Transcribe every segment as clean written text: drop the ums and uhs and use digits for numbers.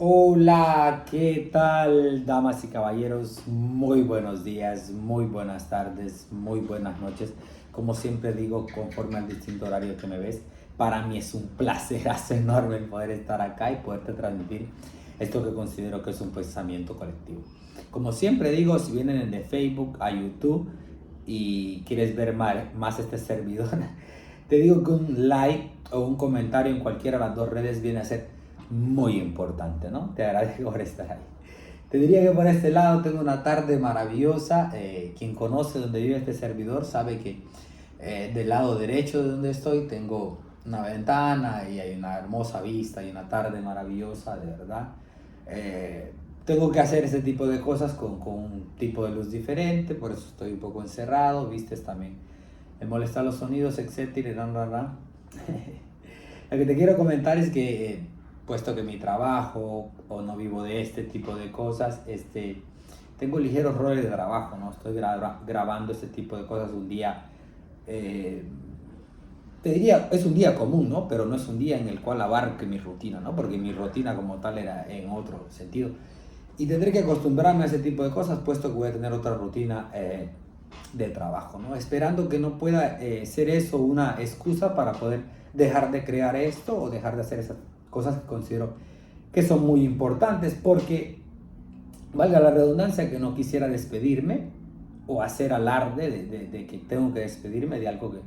Hola, ¿qué tal, damas y caballeros? Muy buenos días, muy buenas tardes, muy buenas noches. Como siempre digo, conforme al distinto horario que me ves, para mí es un placerazo enorme el poder estar acá y poderte transmitir esto que considero que es un pensamiento colectivo. Como siempre digo, si vienen de Facebook a YouTube y quieres ver más este servidor, te digo que un like o un comentario en cualquiera de las dos redes viene a ser muy importante, ¿no? Te agradezco por estar ahí. Te diría que por este lado tengo una tarde maravillosa. Quien conoce donde vive este servidor sabe que del lado derecho de donde estoy tengo una ventana y hay una hermosa vista y una tarde maravillosa, de verdad. Tengo que hacer ese tipo de cosas con un tipo de luz diferente, por eso estoy un poco encerrado, vistes también. Me molestan los sonidos, etcétera. Lo que te quiero comentar es que, puesto que mi trabajo o no vivo de este tipo de cosas, tengo ligeros roles de trabajo, ¿no? Estoy grabando este tipo de cosas un día, eh, te diría, es un día común, ¿no? Pero no es un día en el cual abarque mi rutina, ¿no? Porque mi rutina como tal era en otro sentido. Y tendré que acostumbrarme a ese tipo de cosas, puesto que voy a tener otra rutina de trabajo, ¿no? Esperando que no pueda ser eso una excusa para poder dejar de crear esto o dejar de hacer esas cosas que considero que son muy importantes, porque, valga la redundancia, que no quisiera despedirme o hacer alarde de que tengo que despedirme de algo que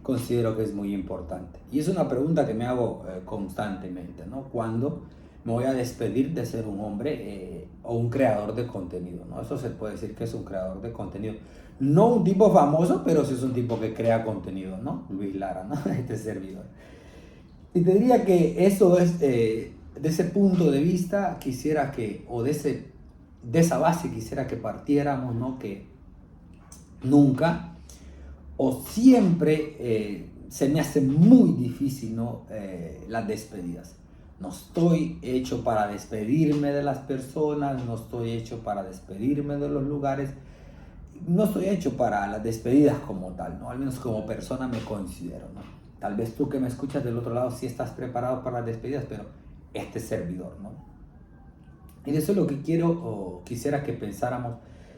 considero que es muy importante. Y es una pregunta que me hago constantemente, ¿no? ¿Cuándo me voy a despedir de ser un hombre o un creador de contenido, ¿no? Eso se puede decir que es un creador de contenido. No un tipo famoso, pero sí es un tipo que crea contenido, ¿no? Luis Lara, ¿no? Este servidor. Y te diría que eso es, de ese punto de vista, quisiera que, o de esa base quisiera que partiéramos, ¿no? Que nunca o siempre se me hace muy difícil, ¿no? Las despedidas. No estoy hecho para despedirme de las personas, no estoy hecho para despedirme de los lugares, no estoy hecho para las despedidas como tal, ¿no? Al menos como persona me considero, ¿no? Tal vez tú que me escuchas del otro lado sí estás preparado para las despedidas, pero este servidor, ¿no? Y de eso es lo que quiero o quisiera que pensáramos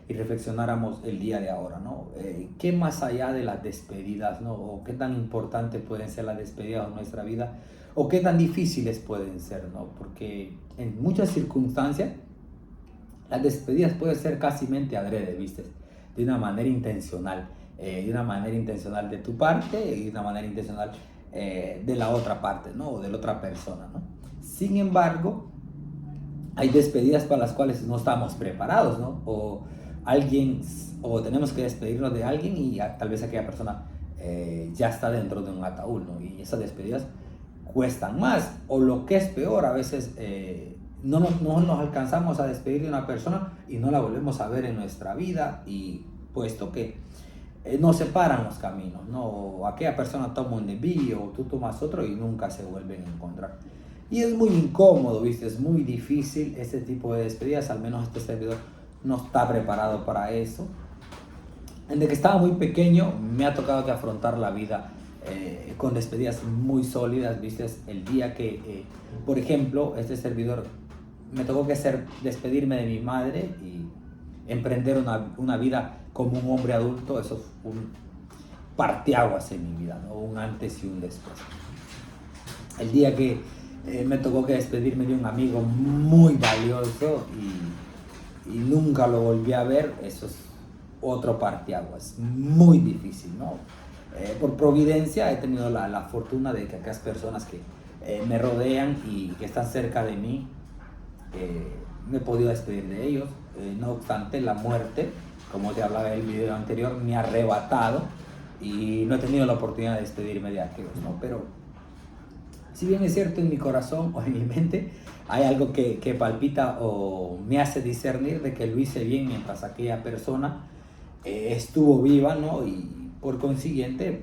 y reflexionáramos el día de ahora, ¿no? ¿Qué más allá de las despedidas, ¿no? O qué tan importantes pueden ser las despedidas en nuestra vida, o qué tan difíciles pueden ser, ¿no? Porque en muchas circunstancias las despedidas pueden ser casi mente adrede, ¿viste? De una manera intencional, de tu parte y de una manera intencional de la otra parte, ¿no? O de la otra persona, ¿no? Sin embargo, hay despedidas para las cuales no estamos preparados, ¿no? O alguien, o tenemos que despedirnos de alguien y tal vez aquella persona ya está dentro de un ataúd, ¿no? Y esas despedidas cuestan más, o lo que es peor, a veces no nos alcanzamos a despedir de una persona y no la volvemos a ver en nuestra vida, y puesto que nos separan los caminos, ¿no? O aquella persona toma un desvío, o tú tomas otro y nunca se vuelven a encontrar. Y es muy incómodo, ¿viste? Es muy difícil este tipo de despedidas, al menos este servidor no está preparado para eso. Desde que estaba muy pequeño me ha tocado que afrontar la vida con despedidas muy sólidas, ¿viste? El día que, por ejemplo, este servidor me tocó que despedirme de mi madre y emprender una vida como un hombre adulto. Eso fue un parteaguas en mi vida, ¿no? Un antes y un después. El día que me tocó que despedirme de un amigo muy valioso y nunca lo volví a ver, eso es otro parteaguas, muy difícil, ¿no? Por providencia he tenido la fortuna de que aquellas personas que me rodean y que están cerca de mí, me he podido despedir de ellos. No obstante, la muerte, como te hablaba en el video anterior, me ha arrebatado y no he tenido la oportunidad de despedirme de aquellos, ¿no? Pero si bien es cierto, en mi corazón o en mi mente hay algo que palpita o me hace discernir de que lo hice bien mientras aquella persona estuvo viva, ¿no? Y por consiguiente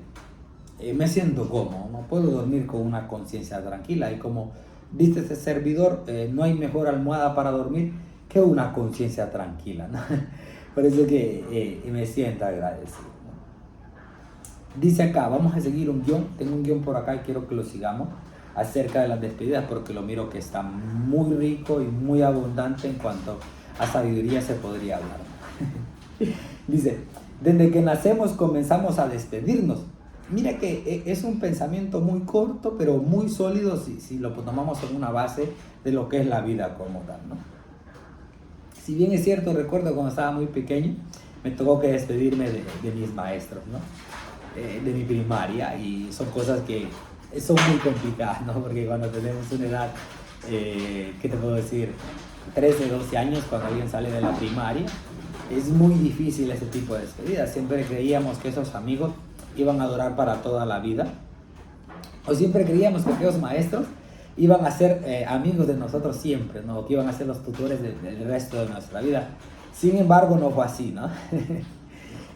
me siento cómodo, ¿no? Puedo dormir con una conciencia tranquila, y como dice este servidor, no hay mejor almohada para dormir que una conciencia tranquila, ¿no? Por eso que me siento agradecido, ¿no? Dice acá, vamos a seguir un guión, tengo un guión por acá y quiero que lo sigamos. acerca de las despedidas porque lo miro que está muy rico y muy abundante en cuanto a sabiduría se podría hablar. Dice, desde que nacemos comenzamos a despedirnos. Mira que es un pensamiento muy corto, pero muy sólido si lo tomamos en una base de lo que es la vida como tal, ¿no? Si bien es cierto, recuerdo cuando estaba muy pequeño, me tocó que despedirme de mis maestros, ¿no? De mi primaria, y son cosas que son muy complicadas, ¿no? Porque cuando tenemos una edad, ¿qué te puedo decir? 13, 12 años, cuando alguien sale de la primaria, es muy difícil ese tipo de despedidas. Siempre creíamos que esos amigos iban a durar para toda la vida, o siempre creíamos que aquellos maestros iban a ser amigos de nosotros siempre, ¿no? Que iban a ser los tutores del resto de nuestra vida. Sin embargo, no fue así, ¿no?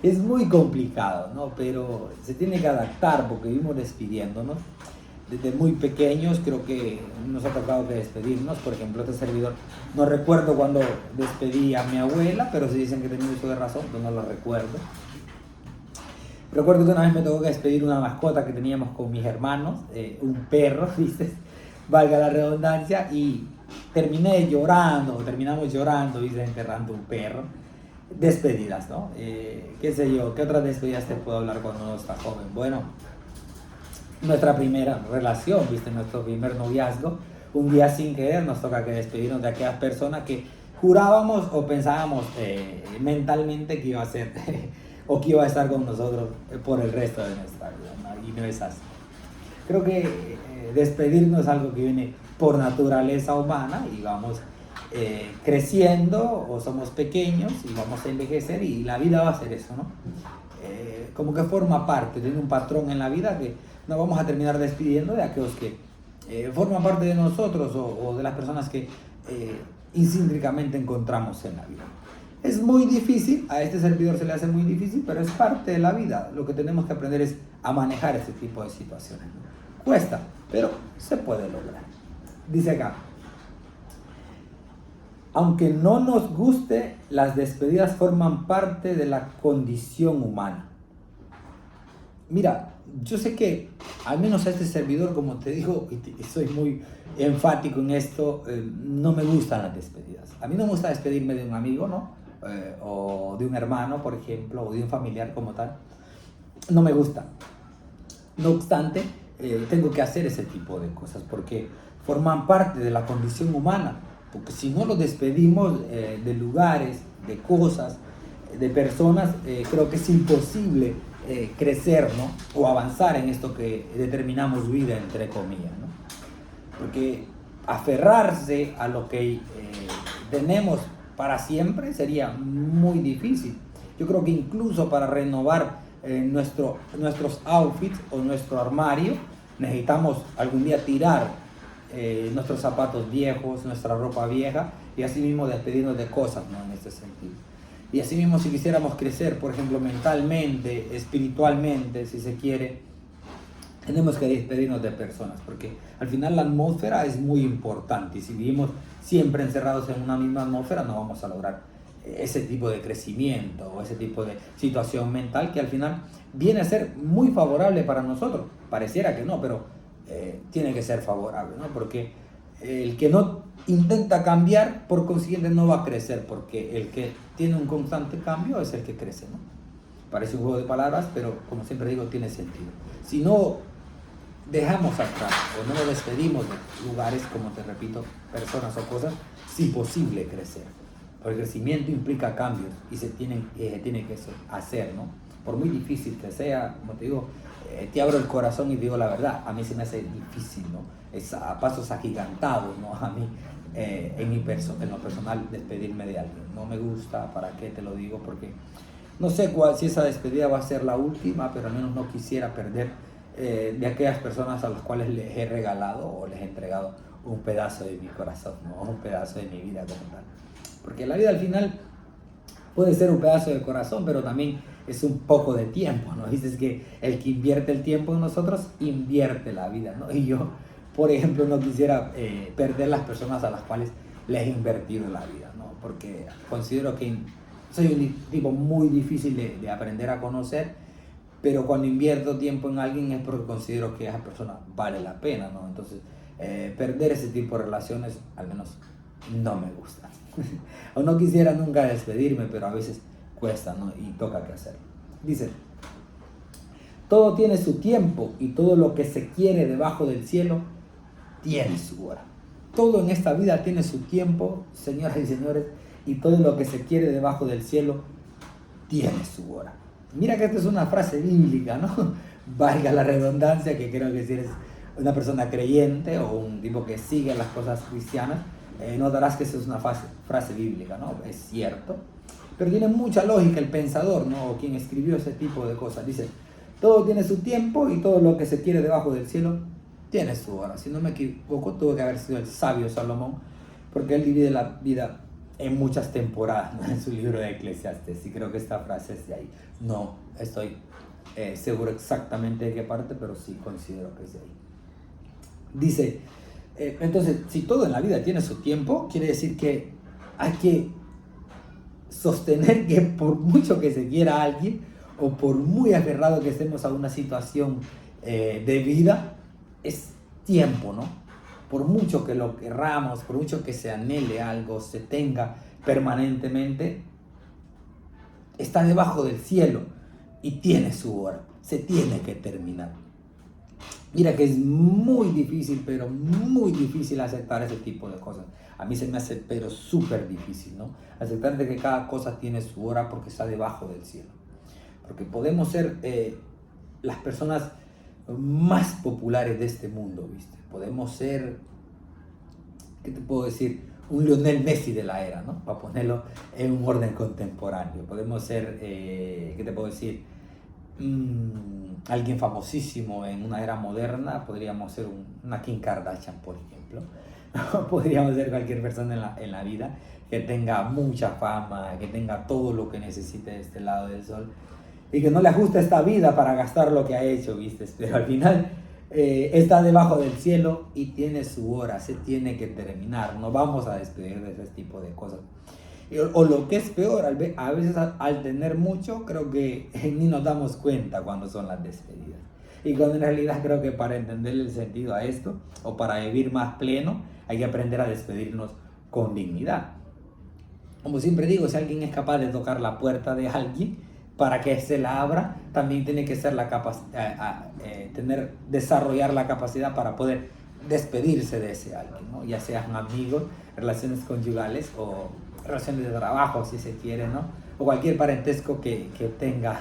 Es muy complicado, ¿no? Pero se tiene que adaptar porque vivimos despidiéndonos. Desde muy pequeños creo que nos ha tocado que despedirnos. Por ejemplo, este servidor, no recuerdo cuando despedí a mi abuela, pero si dicen que tenía uso de razón, pues no lo recuerdo. Recuerdo que una vez me tocó que despedir una mascota que teníamos con mis hermanos, un perro, ¿viste? Valga la redundancia, y terminamos llorando, ¿viste? Enterrando un perro. Despedidas, ¿no? Qué sé yo, ¿qué otras despedidas te puedo hablar cuando uno está joven? Bueno, nuestra primera relación, ¿viste? Nuestro primer noviazgo, un día sin querer nos toca que despedirnos de aquellas personas que jurábamos o pensábamos mentalmente que iba a ser o que iba a estar con nosotros por el resto de nuestra vida, ¿no? Y no es así. Creo que despedirnos es algo que viene por naturaleza humana y vamos creciendo o somos pequeños y vamos a envejecer y la vida va a ser eso, ¿no? Como que forma parte, tiene un patrón en la vida que nos vamos a terminar despidiendo de aquellos que forman parte de nosotros o de las personas que intrínsecamente encontramos en la vida. Es muy difícil, a este servidor se le hace muy difícil, pero es parte de la vida. Lo que tenemos que aprender es a manejar este tipo de situaciones, ¿no? Cuesta, pero se puede lograr. Dice acá, aunque no nos guste, las despedidas forman parte de la condición humana. Mira, yo sé que, al menos a este servidor, como te digo, y soy muy enfático en esto, no me gustan las despedidas. A mí no me gusta despedirme de un amigo, ¿no? O de un hermano, por ejemplo, o de un familiar como tal. No me gusta. No obstante, tengo que hacer ese tipo de cosas porque forman parte de la condición humana. Porque si no lo despedimos de lugares, de cosas, de personas, creo que es imposible crecer, ¿no? O avanzar en esto que determinamos vida, entre comillas, ¿no? Porque aferrarse a lo que tenemos para siempre sería muy difícil. Yo creo que incluso para renovar nuestros outfits o nuestro armario, necesitamos algún día tirar nuestros zapatos viejos, nuestra ropa vieja, y así mismo despedirnos de cosas, ¿no? En este sentido. Y así mismo si quisiéramos crecer, por ejemplo, mentalmente, espiritualmente, si se quiere, tenemos que despedirnos de personas, porque al final la atmósfera es muy importante, y si vivimos siempre encerrados en una misma atmósfera, no vamos a lograr ese tipo de crecimiento o ese tipo de situación mental que al final viene a ser muy favorable para nosotros. Pareciera que no, pero tiene que ser favorable, ¿no? Porque el que no intenta cambiar, por consiguiente no va a crecer, porque el que tiene un constante cambio es el que crece, ¿no? Parece un juego de palabras, pero como siempre digo, tiene sentido. Si no dejamos atrás o no nos despedimos de lugares, como te repito, personas o cosas, es imposible crecer. Porque el crecimiento implica cambios y se tiene que hacer, ¿no? Por muy difícil que sea, como te digo, te abro el corazón y digo la verdad, a mí se me hace difícil, ¿no? Es a pasos agigantados, ¿no? A mí, en lo personal, despedirme de alguien. No me gusta, ¿para qué te lo digo? Porque no sé si esa despedida va a ser la última, pero al menos no quisiera perder de aquellas personas a las cuales les he regalado o les he entregado un pedazo de mi corazón, ¿no? Un pedazo de mi vida como tal. Porque la vida al final puede ser un pedazo de corazón, pero también es un poco de tiempo, ¿no? Dices que el que invierte el tiempo en nosotros, invierte la vida, ¿no? Y yo, por ejemplo, no quisiera perder las personas a las cuales les he invertido la vida, ¿no? Porque considero que soy un tipo muy difícil de aprender a conocer pero cuando invierto tiempo en alguien es porque considero que esa persona vale la pena, ¿no? Entonces, perder ese tipo de relaciones, al menos, no me gusta. O no quisiera nunca despedirme, pero a veces cuesta, ¿no? Y toca que hacerlo. Dice, todo tiene su tiempo y todo lo que se quiere debajo del cielo tiene su hora. Todo en esta vida tiene su tiempo, señoras y señores, y todo lo que se quiere debajo del cielo tiene su hora. Mira que esta es una frase bíblica, ¿no? Valga la redundancia, que creo que si eres una persona creyente o un tipo que sigue las cosas cristianas, notarás que esa es una frase bíblica, ¿no? Es cierto, pero tiene mucha lógica el pensador, ¿no? O quien escribió ese tipo de cosas. Dice, todo tiene su tiempo y todo lo que se quiere debajo del cielo tiene su hora. Si no me equivoco, tuvo que haber sido el sabio Salomón, porque él divide la vida en muchas temporadas, ¿no? En su libro de Eclesiastes, y creo que esta frase es de ahí. No estoy seguro exactamente de qué parte, pero sí considero que es de ahí. Dice, entonces, si todo en la vida tiene su tiempo, quiere decir que hay que sostener que por mucho que se quiera a alguien, o por muy aferrado que estemos a una situación de vida, es tiempo, ¿no? Por mucho que lo querramos, por mucho que se anhele algo, se tenga permanentemente, está debajo del cielo y tiene su hora, se tiene que terminar. Mira que es muy difícil, pero muy difícil aceptar ese tipo de cosas. A mí se me hace, pero súper difícil, ¿no? Aceptar de que cada cosa tiene su hora porque está debajo del cielo. Porque podemos ser las personas más populares de este mundo, ¿viste? Podemos ser, ¿qué te puedo decir? Un Lionel Messi de la era, ¿no? Para ponerlo en un orden contemporáneo. Podemos ser, ¿qué te puedo decir? Alguien famosísimo en una era moderna. Podríamos ser una Kim Kardashian, por ejemplo. Podríamos ser cualquier persona en la vida que tenga mucha fama, que tenga todo lo que necesite de este lado del sol, y que no le ajuste esta vida para gastar lo que ha hecho, ¿viste? Pero al final está debajo del cielo y tiene su hora, se tiene que terminar. No vamos a despedir de ese tipo de cosas. O lo que es peor, a veces al tener mucho, creo que ni nos damos cuenta cuando son las despedidas. Y cuando en realidad creo que para entender el sentido a esto, o para vivir más pleno, hay que aprender a despedirnos con dignidad. Como siempre digo, si alguien es capaz de tocar la puerta de alguien, para que se la abra, también tiene que ser desarrollar la capacidad para poder despedirse de ese alguien, ¿no? Ya sean amigos, relaciones conyugales o relaciones de trabajo, si se quiere, ¿no? O cualquier parentesco que tenga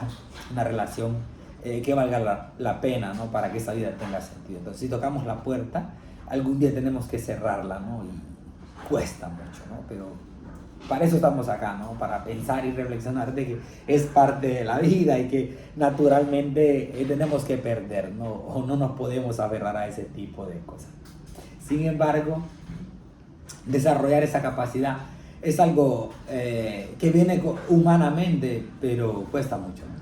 una relación que valga la pena, ¿no? Para que esa vida tenga sentido. Entonces, si tocamos la puerta, algún día tenemos que cerrarla, ¿no? Y cuesta mucho, ¿no? Pero para eso estamos acá, ¿no? Para pensar y reflexionar de que es parte de la vida y que naturalmente tenemos que perder, ¿no? O no nos podemos aferrar a ese tipo de cosas. Sin embargo, desarrollar esa capacidad es algo que viene humanamente, pero cuesta mucho, ¿no?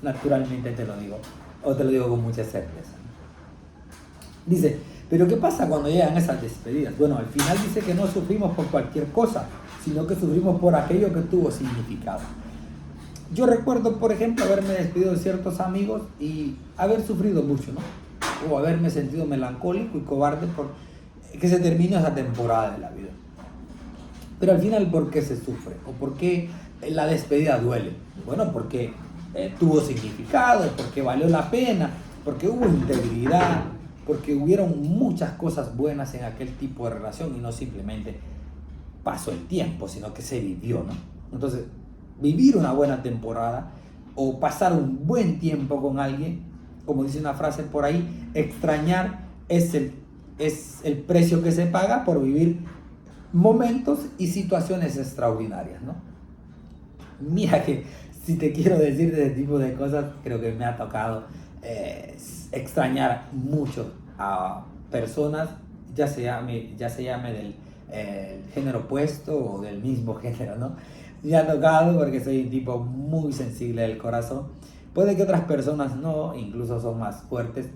Naturalmente te lo digo, o te lo digo con mucha certeza. Dice, pero ¿qué pasa cuando llegan esas despedidas? Bueno, al final dice que no sufrimos por cualquier cosa, sino que sufrimos por aquello que tuvo significado. Yo recuerdo, por ejemplo, haberme despedido de ciertos amigos y haber sufrido mucho, ¿no? O haberme sentido melancólico y cobarde por que se terminó esa temporada de la vida. Pero al final, ¿por qué se sufre? ¿O por qué la despedida duele? Bueno, porque tuvo significado, porque valió la pena, porque hubo integridad, porque hubieron muchas cosas buenas en aquel tipo de relación y no simplemente pasó el tiempo, sino que se vivió, ¿no? Entonces, vivir una buena temporada o pasar un buen tiempo con alguien, como dice una frase por ahí, extrañar es el precio que se paga por vivir momentos y situaciones extraordinarias, ¿no? Mira que si te quiero decir de ese tipo de cosas, creo que me ha tocado extrañar mucho a personas, ya se llame del género opuesto o del mismo género, ¿no? Me ha tocado porque soy un tipo muy sensible del corazón. Puede que otras personas no, incluso son más fuertes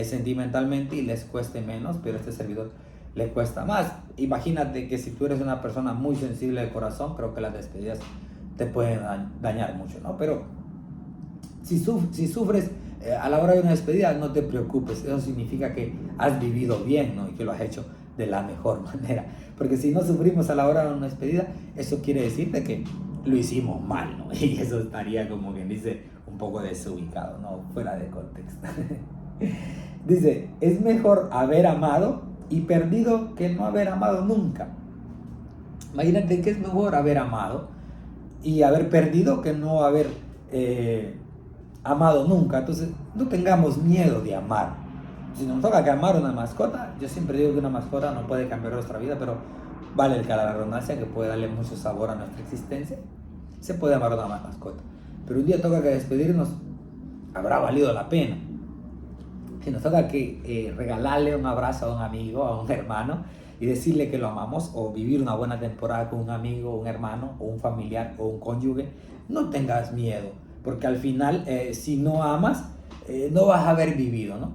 sentimentalmente y les cueste menos, pero a este servidor le cuesta más. Imagínate que si tú eres una persona muy sensible del corazón, creo que las despedidas te pueden dañar mucho, ¿no? Pero Si sufres a la hora de una despedida, no te preocupes, eso significa que has vivido bien, ¿no? Y que lo has hecho de la mejor manera. Porque si no sufrimos a la hora de una despedida, eso quiere decirte que lo hicimos mal, ¿no? Y eso estaría, como quien dice, un poco desubicado, ¿no? Fuera de contexto. Dice, es mejor haber amado y perdido que no haber amado nunca. Imagínate que es mejor haber amado y haber perdido que no haber amado nunca. Entonces, no tengamos miedo de amar. Si nos toca que amar una mascota, yo siempre digo que una mascota no puede cambiar nuestra vida, pero vale la redundancia, que puede darle mucho sabor a nuestra existencia. Se puede amar una mascota, pero un día toca que despedirnos, habrá valido la pena. Si nos toca que regalarle un abrazo a un amigo, a un hermano, y decirle que lo amamos, o vivir una buena temporada con un amigo, un hermano, o un familiar, o un cónyuge, no tengas miedo, porque al final, si no amas, no vas a haber vivido, ¿no?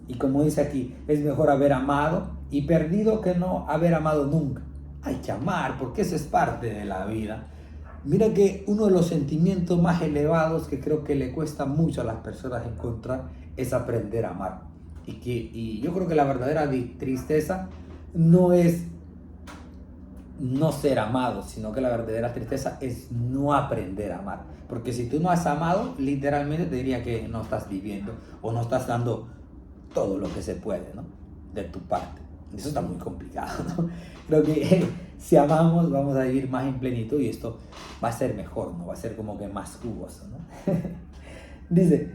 Y como dice aquí, es mejor haber amado y perdido que no haber amado nunca. Hay que amar, porque eso es parte de la vida. Mira que uno de los sentimientos más elevados que creo que le cuesta mucho a las personas encontrar es aprender a amar. Y yo creo que la verdadera tristeza no es no ser amado, sino que la verdadera tristeza es no aprender a amar. Porque si tú no has amado, literalmente te diría que no estás viviendo o no estás dando todo lo que se puede, ¿no? De tu parte. Eso está muy complicado, ¿no? Creo que si amamos vamos a vivir más en plenitud y esto va a ser mejor, ¿no? Va a ser como que más jugoso, ¿no? Dice,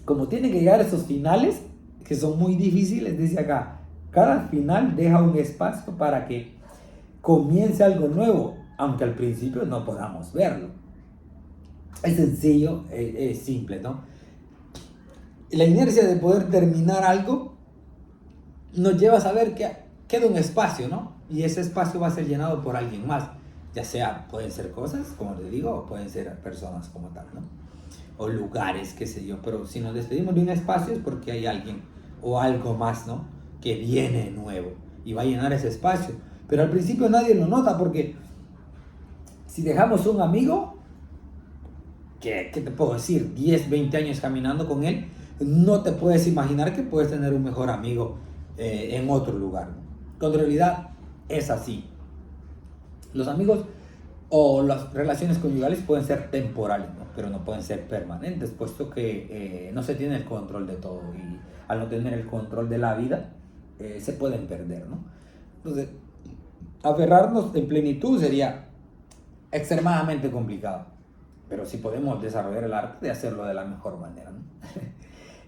como tiene que llegar a esos finales, que son muy difíciles, dice acá, cada final deja un espacio para que comience algo nuevo, aunque al principio no podamos verlo. Es sencillo, es simple, ¿no? La inercia de poder terminar algo nos lleva a saber que queda un espacio, ¿no? Y ese espacio va a ser llenado por alguien más. Ya sea, pueden ser cosas, como les digo, o pueden ser personas como tal, ¿no? O lugares, qué sé yo. Pero si nos despedimos de un espacio es porque hay alguien o algo más, ¿no? Que viene nuevo y va a llenar ese espacio. Pero al principio nadie lo nota, porque si dejamos un amigo, ¿qué te puedo decir? 10, 20 años caminando con él, no te puedes imaginar que puedes tener un mejor amigo en otro lugar, ¿no? Cuando en realidad es así. Los amigos o las relaciones conyugales pueden ser temporales, ¿no? Pero no pueden ser permanentes, puesto que no se tiene el control de todo, y al no tener el control de la vida, se pueden perder, ¿no? Entonces, aferrarnos en plenitud sería extremadamente complicado, pero sí podemos desarrollar el arte de hacerlo de la mejor manera, ¿no?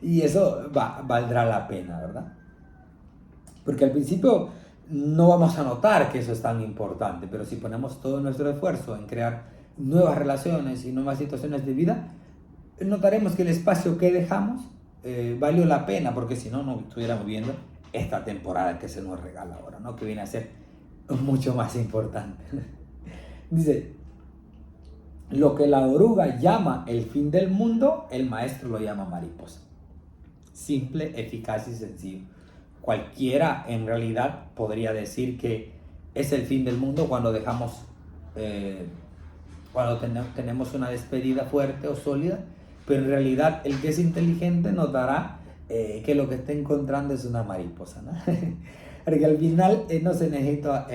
Y eso valdrá la pena, ¿verdad? Porque al principio no vamos a notar que eso es tan importante, pero si ponemos todo nuestro esfuerzo en crear nuevas relaciones y nuevas situaciones de vida, notaremos que el espacio que dejamos valió la pena, porque si no, no estuviéramos viendo esta temporada que se nos regala ahora, ¿no? Que viene a ser mucho más importante. Dice, lo que la oruga llama el fin del mundo, el maestro lo llama mariposa. Simple, eficaz y sencillo. Cualquiera en realidad podría decir que es el fin del mundo cuando dejamos, cuando tenemos una despedida fuerte o sólida, pero en realidad el que es inteligente notará que lo que está encontrando es una mariposa, ¿no? Porque al final no se necesita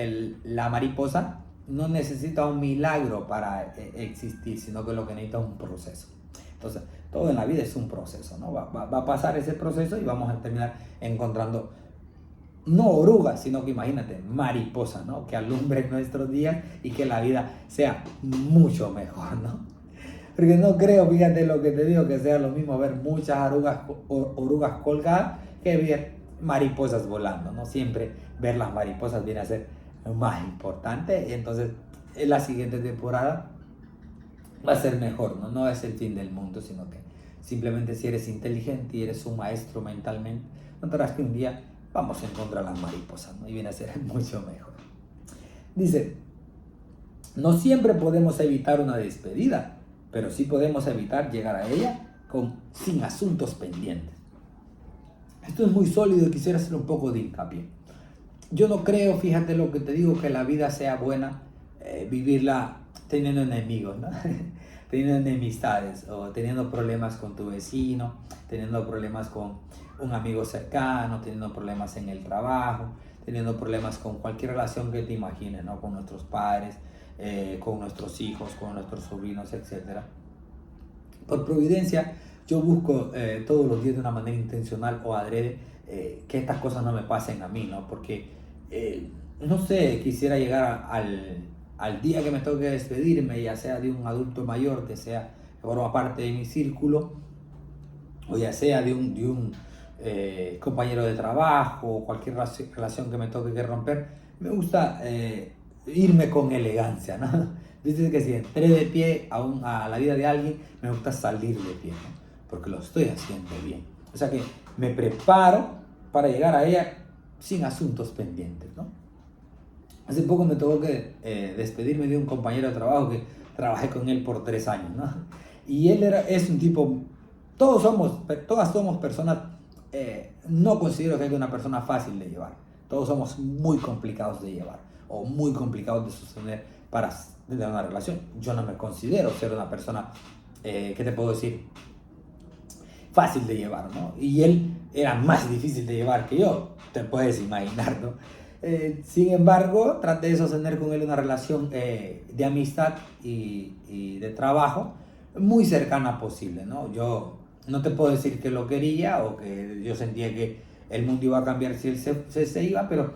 la mariposa, no necesita un milagro para existir, sino que lo que necesita es un proceso. Entonces, todo en la vida es un proceso, ¿no? Va a pasar ese proceso y vamos a terminar encontrando no orugas, sino que imagínate, mariposas, ¿no? Que alumbren nuestros días y que la vida sea mucho mejor, ¿no? Porque no creo, fíjate lo que te digo, que sea lo mismo ver muchas orugas colgadas que ver mariposas volando, ¿no? Siempre ver las mariposas viene a ser más importante, y entonces en la siguiente temporada va a ser mejor, ¿no? No es el fin del mundo, sino que simplemente si eres inteligente y eres un maestro mentalmente, notarás que un día vamos a encontrar las mariposas, ¿no? Y viene a ser mucho mejor. Dice, no siempre podemos evitar una despedida, pero sí podemos evitar llegar a ella sin asuntos pendientes. Esto es muy sólido y quisiera hacer un poco de hincapié. Yo no creo, fíjate lo que te digo, que la vida sea buena vivirla teniendo enemigos, ¿no? teniendo enemistades o teniendo problemas con tu vecino, teniendo problemas con un amigo cercano, teniendo problemas en el trabajo, teniendo problemas con cualquier relación que te imagines, ¿no? Con nuestros padres, con nuestros hijos, con nuestros sobrinos, etcétera. Por providencia, yo busco todos los días de una manera intencional o adrede que estas cosas no me pasen a mí, ¿no? Porque, no sé, quisiera llegar al día que me toque despedirme, ya sea de un adulto mayor que sea, que forma parte de mi círculo, o ya sea de un compañero de trabajo, o cualquier relación que me toque que romper, me gusta irme con elegancia, ¿no? Dices que si entré de pie a la vida de alguien, me gusta salir de pie, ¿no? Porque lo estoy haciendo bien. O sea que me preparo para llegar a ella sin asuntos pendientes, ¿no? Hace poco me tocó que despedirme de un compañero de trabajo que trabajé con él por 3 años, ¿no? Y él es un tipo, todas somos personas, no considero que haya una persona fácil de llevar. Todos somos muy complicados de llevar o muy complicados de sostener para tener una relación. Yo no me considero ser una persona, ¿qué te puedo decir? Fácil de llevar, ¿no? Y él era más difícil de llevar que yo, te puedes imaginar, ¿no? Sin embargo, traté de sostener con él una relación de amistad y de trabajo muy cercana posible, ¿no? Yo no te puedo decir que lo quería o que yo sentía que el mundo iba a cambiar si él se iba, pero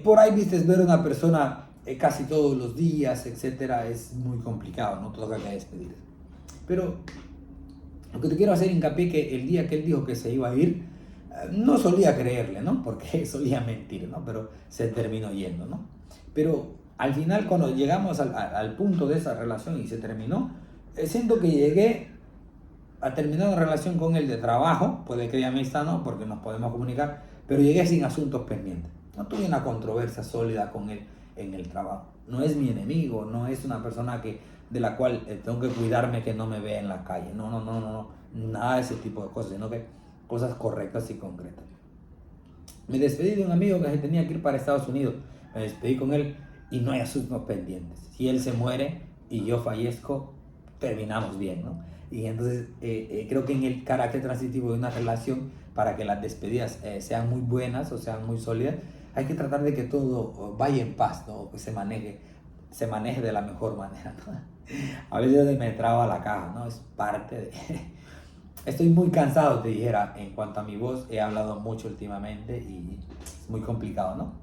por ahí, viste, ver a una persona casi todos los días, etcétera, es muy complicado, no toca que despedir. Pero lo que te quiero hacer hincapié que el día que él dijo que se iba a ir, no solía creerle, ¿no? Porque solía mentir, ¿no? Pero se terminó yendo, ¿no? Pero al final, cuando llegamos al punto de esa relación y se terminó, siento que llegué a terminar una relación con él de trabajo, puede que de amistad no, porque nos podemos comunicar, pero llegué sin asuntos pendientes. No tuve una controversia sólida con él en el trabajo. No es mi enemigo, no es una persona de la cual tengo que cuidarme que no me vea en la calle. No, nada de ese tipo de cosas, sino que cosas correctas y concretas. Me despedí de un amigo que se tenía que ir para Estados Unidos. Me despedí con él y no hay asuntos pendientes. Si él se muere y yo fallezco, terminamos bien, ¿no? Y entonces creo que en el carácter transitivo de una relación, para que las despedidas sean muy buenas o sean muy sólidas, hay que tratar de que todo vaya en paz, ¿no? Que se maneje de la mejor manera, ¿no? A veces me traba la caja, ¿no? Es parte de... Estoy muy cansado, te dijera, en cuanto a mi voz. He hablado mucho últimamente y es muy complicado, ¿no?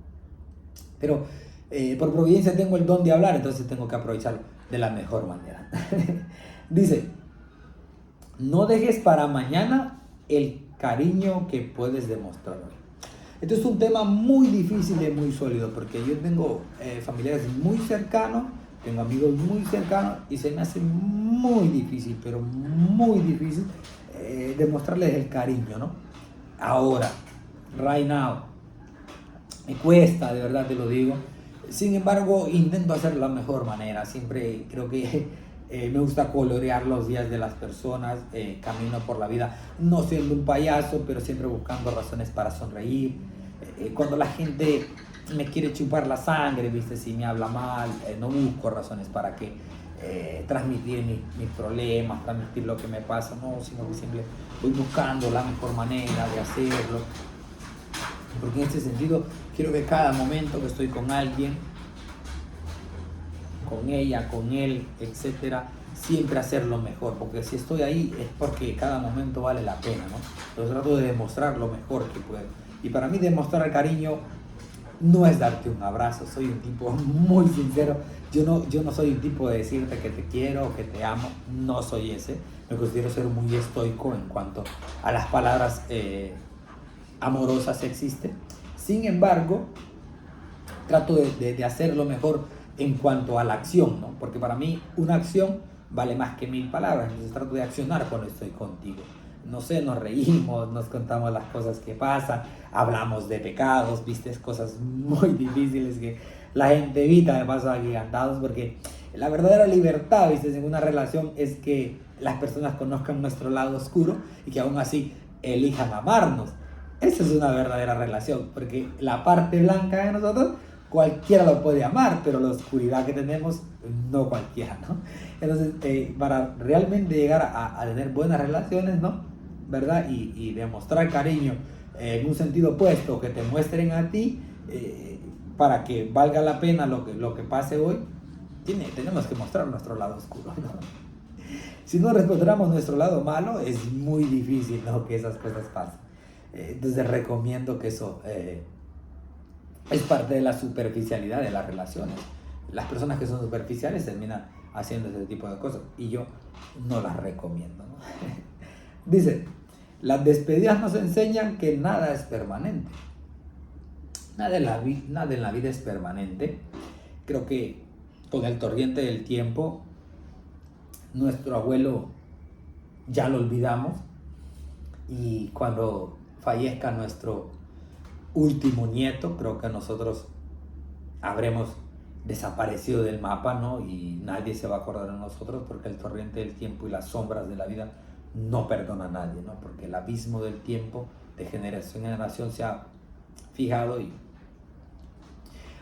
Pero por providencia tengo el don de hablar, entonces tengo que aprovecharlo de la mejor manera. Dice, no dejes para mañana el cariño que puedes demostrar hoy. Esto es un tema muy difícil y muy sólido, porque yo tengo familiares muy cercanos, tengo amigos muy cercanos y se me hace muy difícil, pero muy difícil demostrarles el cariño, ¿no? Ahora, right now, me cuesta, de verdad te lo digo. Sin embargo, intento hacerlo de la mejor manera. Siempre creo que me gusta colorear los días de las personas. Camino por la vida no siendo un payaso, pero siempre buscando razones para sonreír. Cuando la gente me quiere chupar la sangre, ¿viste? Si me habla mal, no busco razones para que transmitir mis problemas, transmitir lo que me pasa, no, sino que siempre voy buscando la mejor manera de hacerlo. Porque en este sentido quiero que cada momento que estoy con alguien, con ella, con él, etcétera, siempre hacerlo mejor, porque si estoy ahí es porque cada momento vale la pena, ¿no? Yo trato de demostrar lo mejor que puedo. Y para mí demostrar el cariño no es darte un abrazo. Soy un tipo muy sincero. Yo no soy un tipo de decirte que te quiero o que te amo. No soy ese. Me considero ser muy estoico en cuanto a las palabras amorosas existen. Sin embargo, trato de hacerlo mejor en cuanto a la acción, ¿no? Porque para mí una acción vale más que 1000 palabras. Entonces trato de accionar cuando estoy contigo. No sé, nos reímos, nos contamos las cosas que pasan, hablamos de pecados, viste, cosas muy difíciles que la gente evita, me paso agigantados, porque la verdadera libertad, viste, en una relación es que las personas conozcan nuestro lado oscuro y que aún así elijan amarnos. Esa es una verdadera relación, porque la parte blanca de nosotros cualquiera lo puede amar, pero la oscuridad que tenemos, no cualquiera, ¿no? Entonces, para realmente llegar a tener buenas relaciones, ¿no? ¿Verdad? Y demostrar cariño en un sentido opuesto, que te muestren a ti, para que valga la pena lo que pase hoy, tenemos que mostrar nuestro lado oscuro, ¿no? Si no respetamos nuestro lado malo, es muy difícil, ¿no?, que esas cosas pasen. Entonces recomiendo que eso es parte de la superficialidad de las relaciones. Las personas que son superficiales terminan haciendo ese tipo de cosas y yo no las recomiendo, ¿no? Dice, las despedidas nos enseñan que nada es permanente. Nada en la vida es permanente. Creo que con el torrente del tiempo, nuestro abuelo ya lo olvidamos, y cuando fallezca nuestro último nieto, creo que nosotros habremos desaparecido del mapa, ¿no? Y nadie se va a acordar de nosotros, porque el torrente del tiempo y las sombras de la vida no perdona a nadie, ¿no? Porque el abismo del tiempo de generación en generación se ha fijado y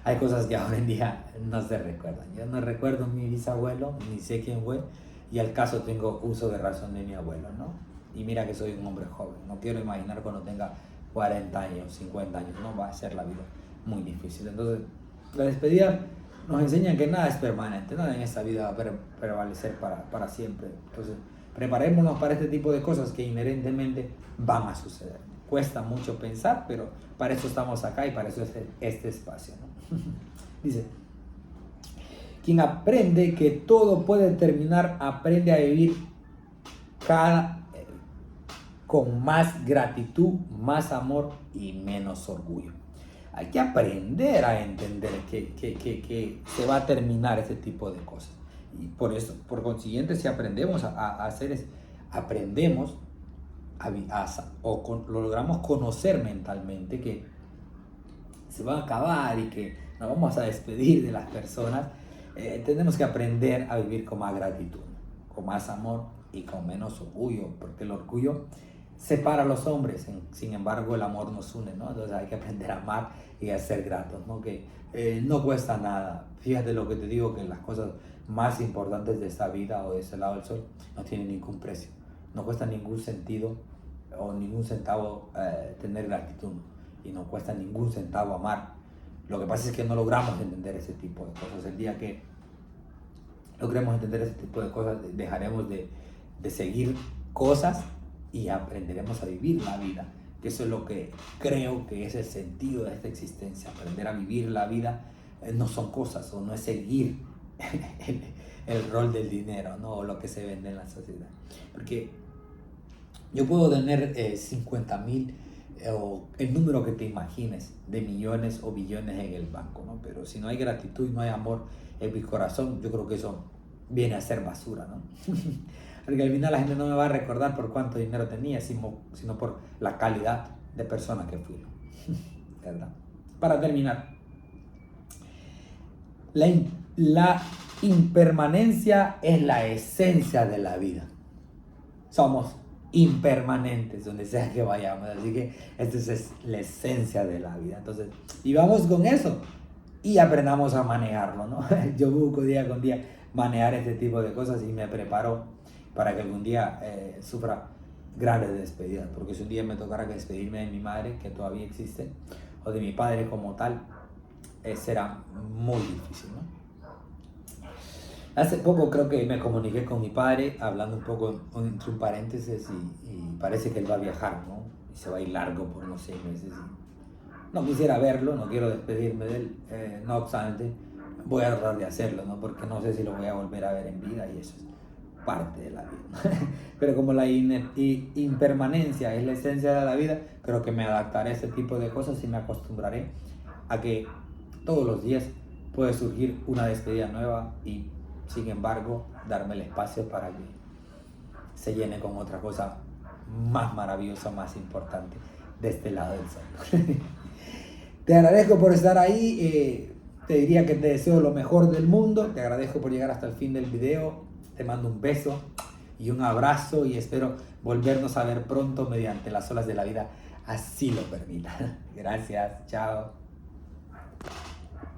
hay cosas que ahora en día no se recuerdan. Yo no recuerdo a mi bisabuelo, ni sé quién fue, y al caso tengo uso de razón de mi abuelo, ¿no? Y mira que soy un hombre joven, no quiero imaginar cuando tenga 40 años, 50 años, no va a ser la vida muy difícil. Entonces, la despedida nos enseña que nada es permanente, nada en esta vida va a prevalecer para siempre. Entonces, preparémonos para este tipo de cosas que inherentemente van a suceder. Cuesta mucho pensar, pero para eso estamos acá y para eso es este espacio, ¿no? Dice, quien aprende que todo puede terminar, aprende a vivir con más gratitud, más amor y menos orgullo. Hay que aprender a entender que se va a terminar ese tipo de cosas. Y por eso, por consiguiente, si aprendemos a hacer eso, aprendemos lo logramos conocer mentalmente que se va a acabar y que nos vamos a despedir de las personas, tenemos que aprender a vivir con más gratitud, con más amor y con menos orgullo, porque el orgullo separa a los hombres, sin embargo el amor nos une, ¿no? Entonces hay que aprender a amar y a ser gratos, ¿no? Que no cuesta nada. Fíjate lo que te digo, que las cosas más importantes de esta vida o de este lado del sol no tienen ningún precio, no cuesta ningún sentido o ningún centavo tener gratitud, y no cuesta ningún centavo amar. Lo que pasa es que no logramos entender ese tipo de cosas. El día que logremos entender ese tipo de cosas, dejaremos de seguir cosas y aprenderemos a vivir la vida, que eso es lo que creo que es el sentido de esta existencia. Aprender a vivir la vida no son cosas, o no es seguir el rol del dinero, ¿no? O lo que se vende en la sociedad. Porque yo puedo tener 50,000 o el número que te imagines de millones o billones en el banco, ¿no? Pero si no hay gratitud y no hay amor en mi corazón, yo creo que eso viene a ser basura, ¿no? Porque al final la gente no me va a recordar por cuánto dinero tenía, sino por la calidad de persona que fui, ¿no? ¿Verdad? Para terminar, la impermanencia es la esencia de la vida. Somos impermanentes donde sea que vayamos, así que esta es la esencia de la vida. Entonces, y vamos con eso y aprendamos a manejarlo, ¿no? Yo busco día con día manejar este tipo de cosas y me preparo para que algún día sufra grandes despedidas, porque si un día me tocara despedirme de mi madre, que todavía existe, o de mi padre como tal, será muy difícil, ¿no? Hace poco creo que me comuniqué con mi padre, hablando un poco entre un paréntesis, y parece que él va a viajar, ¿no? Y se va a ir largo por unos 6 meses. No quisiera verlo, no quiero despedirme de él, no obstante, voy a tratar de hacerlo, ¿no? Porque no sé si lo voy a volver a ver en vida, y eso es parte de la vida. Pero como la impermanencia es la esencia de la vida, creo que me adaptaré a este tipo de cosas y me acostumbraré a que todos los días puede surgir una despedida nueva, y sin embargo darme el espacio para que se llene con otra cosa más maravillosa, más importante de este lado del sol. Te agradezco por estar ahí, te diría que te deseo lo mejor del mundo, te agradezco por llegar hasta el fin del video, te mando un beso y un abrazo, y espero volvernos a ver pronto mediante las olas de la vida, así lo permita. Gracias, chao.